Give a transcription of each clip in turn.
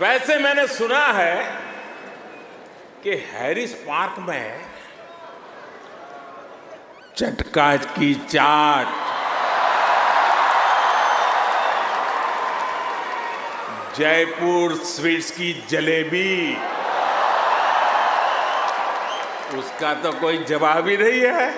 वैसे मैंने सुना है कि हैरिस पार्क में चटका की चाट, जयपुर स्वीट्स की जलेबी, उसका तो कोई जवाब ही नहीं है।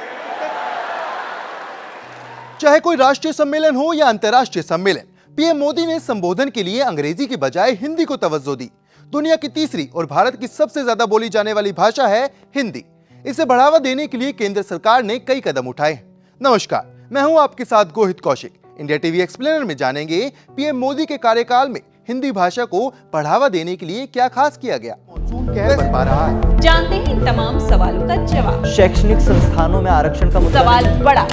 चाहे कोई राष्ट्रीय सम्मेलन हो या अंतर्राष्ट्रीय सम्मेलन, पीएम मोदी ने संबोधन के लिए अंग्रेजी की बजाय हिंदी को तवज्जो दी। दुनिया की तीसरी और भारत की सबसे ज्यादा बोली जाने वाली भाषा है हिंदी। इसे बढ़ावा देने के लिए केंद्र सरकार ने कई कदम उठाए हैं। नमस्कार, मैं हूं आपके साथ Gohit Kaushik. India TV explainer में जानेंगे पीएम मोदी के कार्यकाल में हिंदी भाषा को बढ़ावा देने के लिए क्या खास किया गया। मानसून कहर बरपा रहा है। जानते हैं इन तमाम सवालों का जवाब। शैक्षणिक संस्थानों में आरक्षण का मुद्दा सवाल बड़ा।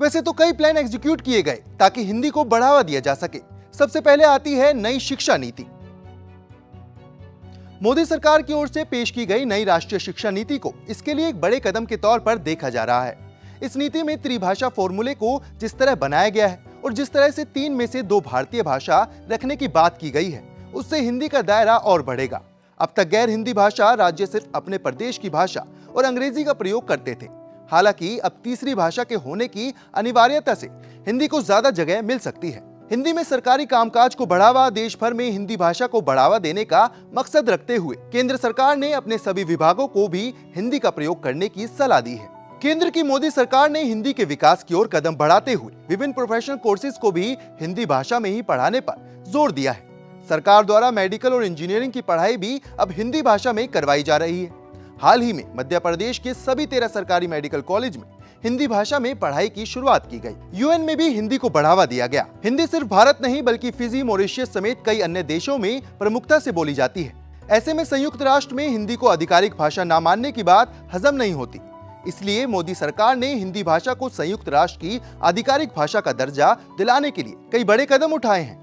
वैसे तो कई प्लान एग्जीक्यूट किए गए ताकि हिंदी को बढ़ावा दिया जा सके। सबसे पहले आती है नई शिक्षा नीति। मोदी सरकार की ओर से पेश की गई नई राष्ट्रीय शिक्षा नीति को इसके लिए एक बड़े कदम के तौर पर देखा जा रहा है। इस नीति में त्रिभाषा फॉर्मूले को जिस तरह बनाया गया है और जिस तरह से 3 में से 2 भारतीय भाषा रखने की बात की गई है, उससे हिंदी का दायरा और बढ़ेगा। अब तक गैर हिंदी भाषा राज्य सिर्फ अपने प्रदेश की भाषा और अंग्रेजी का प्रयोग करते थे। हालांकि अब तीसरी भाषा के होने की अनिवार्यता से हिंदी को ज्यादा जगह मिल सकती है। हिंदी में सरकारी कामकाज को बढ़ावा, देश भर में हिंदी भाषा को बढ़ावा देने का मकसद रखते हुए केंद्र सरकार ने अपने सभी विभागों को भी हिंदी का प्रयोग करने की सलाह दी है। केंद्र की मोदी सरकार ने हिंदी के विकास की ओर कदम बढ़ाते हुए विभिन्न प्रोफेशनल कोर्सेज को भी हिंदी भाषा में ही पढ़ाने पर जोर दिया है। सरकार द्वारा मेडिकल और इंजीनियरिंग की पढ़ाई भी अब हिंदी भाषा में करवाई जा रही है। हाल ही में मध्य प्रदेश के सभी 13 सरकारी मेडिकल कॉलेज में हिंदी भाषा में पढ़ाई की शुरुआत की गई। यूएन में भी हिंदी को बढ़ावा दिया गया। हिंदी सिर्फ भारत नहीं बल्कि फिजी, मॉरिशस समेत कई अन्य देशों में प्रमुखता से बोली जाती है। ऐसे में संयुक्त राष्ट्र में हिंदी को आधिकारिक भाषा न मानने की बात हजम नहीं होती। इसलिए मोदी सरकार ने हिंदी भाषा को संयुक्त राष्ट्र की आधिकारिक भाषा का दर्जा दिलाने के लिए कई बड़े कदम उठाए हैं।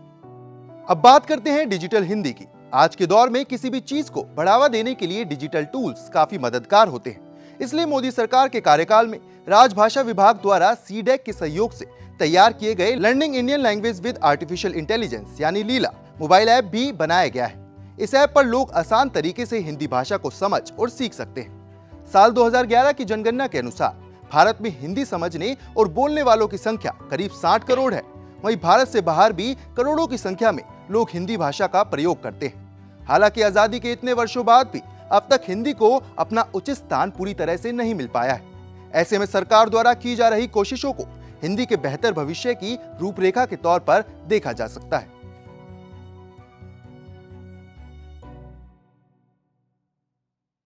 अब बात करते हैं डिजिटल हिंदी की। आज के दौर में किसी भी चीज को बढ़ावा देने के लिए डिजिटल टूल्स काफी मददगार होते हैं। इसलिए मोदी सरकार के कार्यकाल में राजभाषा विभाग द्वारा सीडेक के सहयोग से तैयार किए गए learning Indian language with artificial intelligence यानी लीला मोबाइल ऐप भी बनाया गया है। इस ऐप पर लोग आसान तरीके से हिंदी भाषा को समझ और सीख सकते हैं। साल 2011 की जनगणना के अनुसार भारत में हिंदी समझने और बोलने वालों की संख्या करीब 60 करोड़ है। वहीं भारत से बाहर भी करोड़ों की संख्या में लोग हिंदी भाषा का प्रयोग करते हैं। हालांकि आजादी के इतने वर्षों बाद भी अब तक हिंदी को अपना उचित स्थान पूरी तरह से नहीं मिल पाया है। ऐसे में सरकार द्वारा की जा रही कोशिशों को हिंदी के बेहतर भविष्य की रूपरेखा के तौर पर देखा जा सकता है।